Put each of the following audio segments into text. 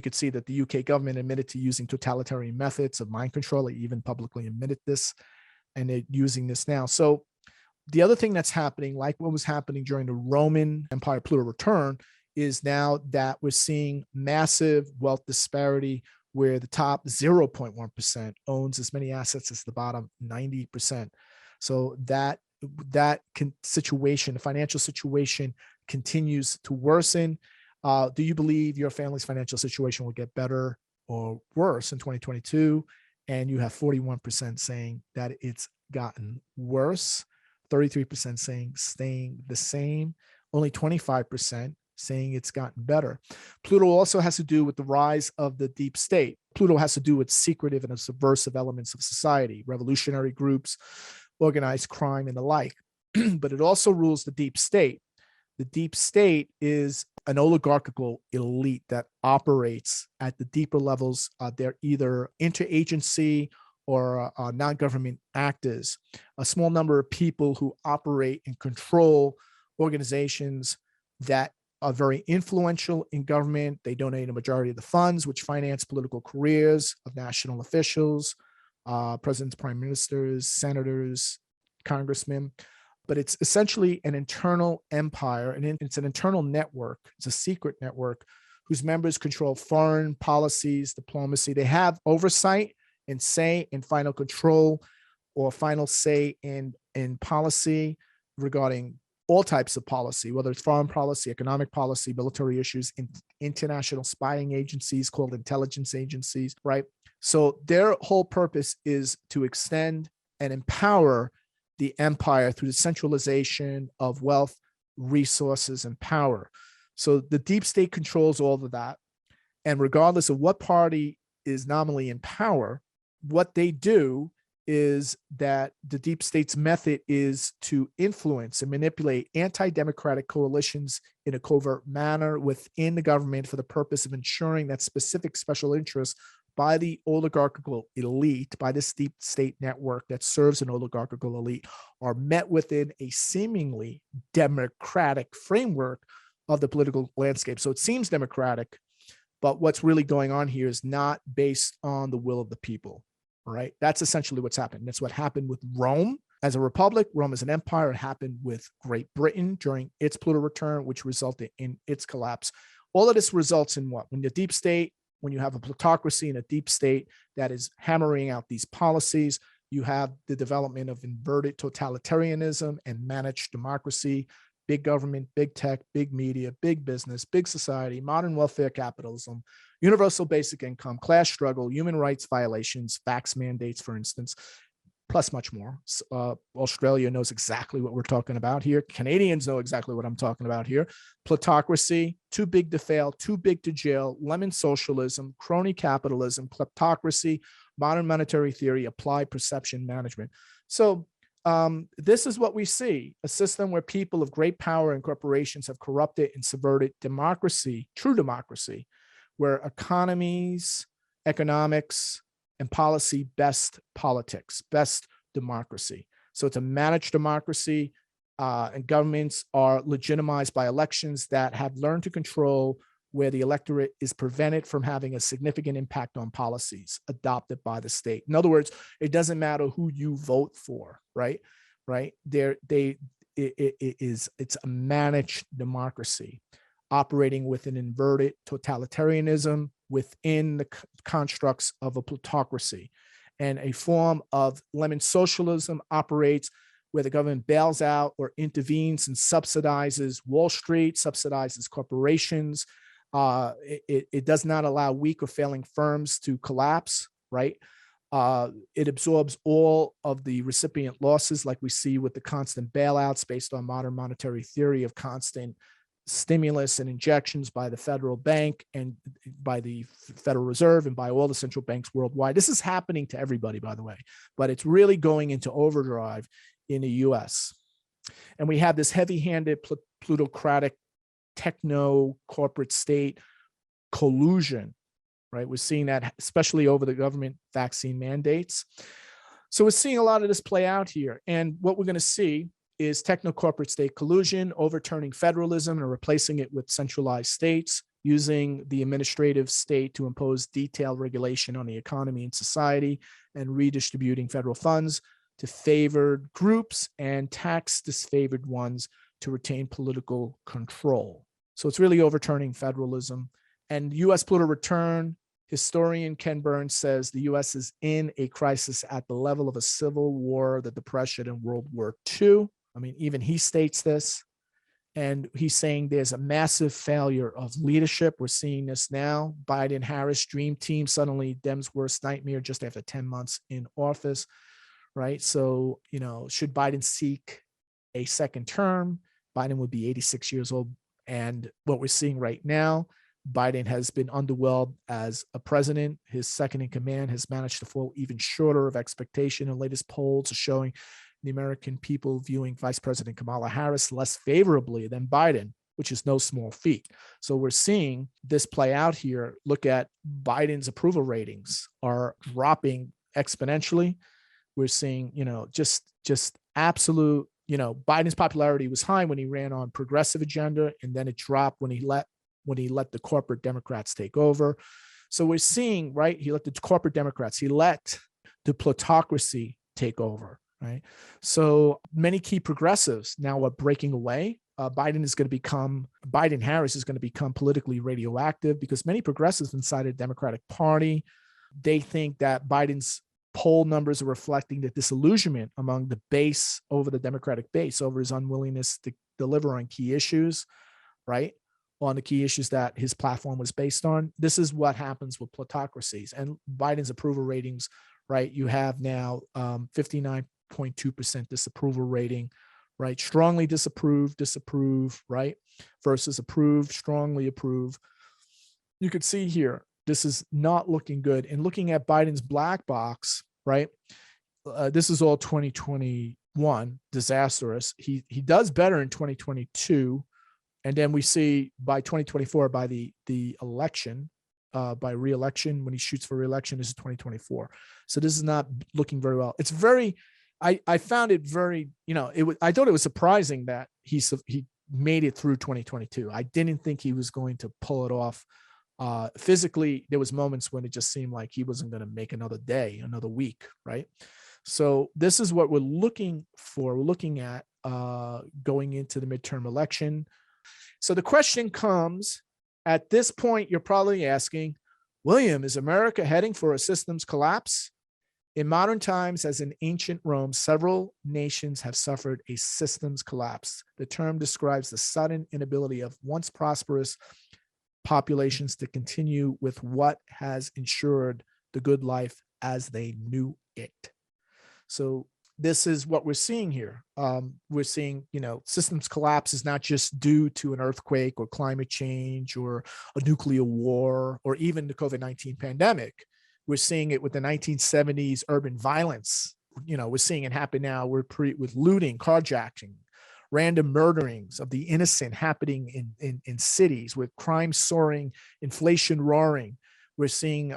could see that the UK government admitted to using totalitarian methods of mind control. They even publicly admitted this, and they're using this now. So the other thing that's happening, like what was happening during the Roman Empire Pluto return, is now that we're seeing massive wealth disparity where the top 0.1% owns as many assets as the bottom 90%. So that situation, the financial situation, continues to worsen. Do you believe your family's financial situation will get better or worse in 2022? And you have 41% saying that it's gotten worse, 33% saying staying the same, only 25% saying it's gotten better. Pluto also has to do with the rise of the deep state. Pluto has to do with secretive and subversive elements of society, revolutionary groups, organized crime, and the like. But it also rules the deep state. The deep state is an oligarchical elite that operates at the deeper levels. They're either interagency or non-government actors, a small number of people who operate and control organizations that are very influential in government. They donate a majority of the funds which finance political careers of national officials, presidents, prime ministers, senators, congressmen. But it's essentially an internal empire, and it's an internal network. It's a secret network whose members control foreign policies, diplomacy. They have oversight and say and final control or final say in policy regarding all types of policy, whether it's foreign policy, economic policy, military issues, international spying agencies called intelligence agencies, right? So their whole purpose is to extend and empower the empire through the centralization of wealth, resources, and power. So the deep state controls all of that. And regardless of what party is nominally in power, what they do is that the deep state's method is to influence and manipulate anti-democratic coalitions in a covert manner within the government for the purpose of ensuring that specific special interests by the oligarchical elite, by this deep state network that serves an oligarchical elite, are met within a seemingly democratic framework of the political landscape. So it seems democratic, but what's really going on here is not based on the will of the people. Right? That's essentially what's happened. That's what happened with Rome as a republic. Rome as an empire. It happened with Great Britain during its Pluto return, which resulted in its collapse. All of this results in what? When the deep state, when you have a plutocracy and a deep state that is hammering out these policies, you have the development of inverted totalitarianism and managed democracy, big government, big tech, big media, big business, big society, modern welfare capitalism, universal basic income, class struggle, human rights violations, vax mandates, for instance, plus much more. Australia knows exactly what we're talking about here. Canadians know exactly what I'm talking about here. Plutocracy, too big to fail, too big to jail, lemon socialism, crony capitalism, kleptocracy, modern monetary theory, applied perception management. So this is what we see, a system where people of great power and corporations have corrupted and subverted democracy, true democracy, where economies, economics, and policy best politics, best democracy. So it's a managed democracy, and governments are legitimized by elections that have learned to control where the electorate is prevented from having a significant impact on policies adopted by the state. In other words, it doesn't matter who you vote for, right? It's a managed democracy operating with an inverted totalitarianism within the constructs of a plutocracy. And a form of lemon socialism operates where the government bails out or intervenes and subsidizes Wall Street, subsidizes corporations. It does not allow weak or failing firms to collapse, right? It absorbs all of the recipient losses, like we see with the constant bailouts based on modern monetary theory of constant stimulus and injections by the federal bank and by the Federal Reserve and by all the central banks worldwide. This is happening to everybody, by the way, but it's really going into overdrive in the US. And we have this heavy-handed plutocratic techno corporate state collusion, right? We're seeing that especially over the government vaccine mandates. So we're seeing a lot of this play out here. And what we're going to see is techno corporate state collusion, overturning federalism and replacing it with centralized states using the administrative state to impose detailed regulation on the economy and society, and redistributing federal funds to favored groups and tax disfavored ones to retain political control. So it's really overturning federalism. And U.S. Pluto return, historian Ken Burns says the U.S. is in a crisis at the level of a civil war, the Depression, and World War II. I mean, even he states this. And he's saying there's a massive failure of leadership. We're seeing this now. Biden-Harris dream team, suddenly Dems' worst nightmare just after 10 months in office, right? So, should Biden seek a second term, Biden would be 86 years old. And what we're seeing right now, Biden has been underwhelmed as a president. His second in command has managed to fall even shorter of expectation. The latest polls are showing the American people viewing Vice President Kamala Harris less favorably than Biden, which is no small feat. So we're seeing this play out here. Look at Biden's approval ratings are dropping exponentially. We're seeing, just absolute, Biden's popularity was high when he ran on progressive agenda, and then it dropped when he let the corporate Democrats take over. So we're seeing, right, he let the corporate Democrats, he let the plutocracy take over. Right. So many key progressives now are breaking away. Biden-Harris is going to become politically radioactive because many progressives inside the Democratic Party, they think that Biden's poll numbers are reflecting the disillusionment among the base over the Democratic base over his unwillingness to deliver on key issues, right? On the key issues that his platform was based on. This is what happens with plutocracies and Biden's approval ratings, right? You have now 59.2% disapproval rating, right? Strongly disapprove, right? Versus approve, strongly approve. You could see here, this is not looking good. And looking at Biden's black box, right? This is all 2021, disastrous. He does better in 2022. And then we see by 2024, by the election, by re-election, when he shoots for re-election, this is 2024. So this is not looking very well. It's very, I found it very, I thought it was surprising that he made it through 2022. I didn't think he was going to pull it off. Physically, there was moments when it just seemed like he wasn't going to make another day, another week, right? So this is what we're looking for. We're looking at going into the midterm election. So the question comes, at this point, you're probably asking, William, is America heading for a systems collapse? In modern times, as in ancient Rome, several nations have suffered a systems collapse. The term describes the sudden inability of once prosperous populations to continue with what has ensured the good life as they knew it. So this is what we're seeing here. We're seeing, systems collapse is not just due to an earthquake or climate change or a nuclear war or even the COVID-19 pandemic. We're seeing it with the 1970s urban violence. We're seeing it happen now. With looting, carjacking, random murderings of the innocent happening in cities, with crime soaring, inflation roaring. We're seeing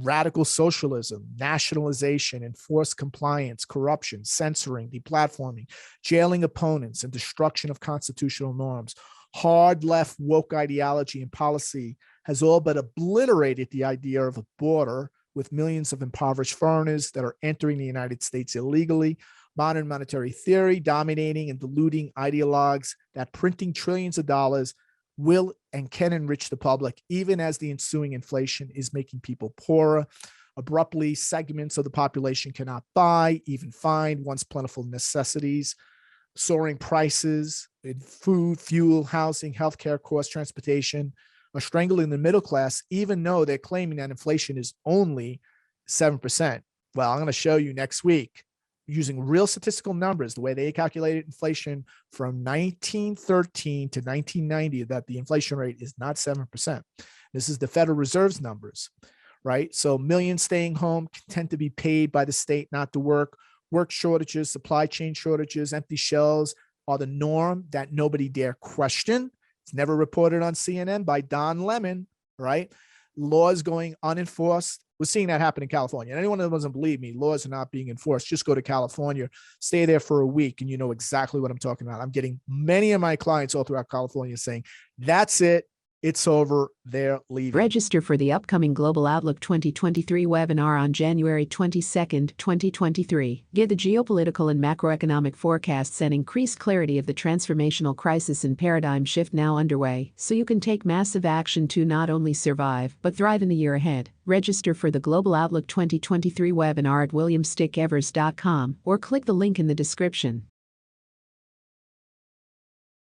radical socialism, nationalization, enforced compliance, corruption, censoring, deplatforming, jailing opponents, and destruction of constitutional norms. Hard left woke ideology and policy has all but obliterated the idea of a border, with millions of impoverished foreigners that are entering the United States illegally. Modern monetary theory dominating and deluding ideologues that printing trillions of dollars will and can enrich the public, even as the ensuing inflation is making people poorer. Abruptly, segments of the population cannot buy, even find once plentiful necessities. Soaring prices in food, fuel, housing, healthcare costs, transportation are strangling the middle class, even though they're claiming that inflation is only 7%. Well, I'm going to show you next week, using real statistical numbers, the way they calculated inflation from 1913 to 1990, that the inflation rate is not 7%. This is the Federal Reserve's numbers, right? So millions staying home, content to be paid by the state not to work. Work shortages, supply chain shortages, empty shelves are the norm that nobody dare question. It's never reported on CNN by Don Lemon, right? Laws going unenforced. We're seeing that happen in California. And anyone that doesn't believe me, laws are not being enforced. Just go to California, stay there for a week, and you know exactly what I'm talking about. I'm getting many of my clients all throughout California saying, that's it. It's over. They're leaving. Register for the upcoming Global Outlook 2023 webinar on January 22, 2023. Get the geopolitical and macroeconomic forecasts and increased clarity of the transformational crisis and paradigm shift now underway, so you can take massive action to not only survive, but thrive in the year ahead. Register for the Global Outlook 2023 webinar at williamstickevers.com or click the link in the description.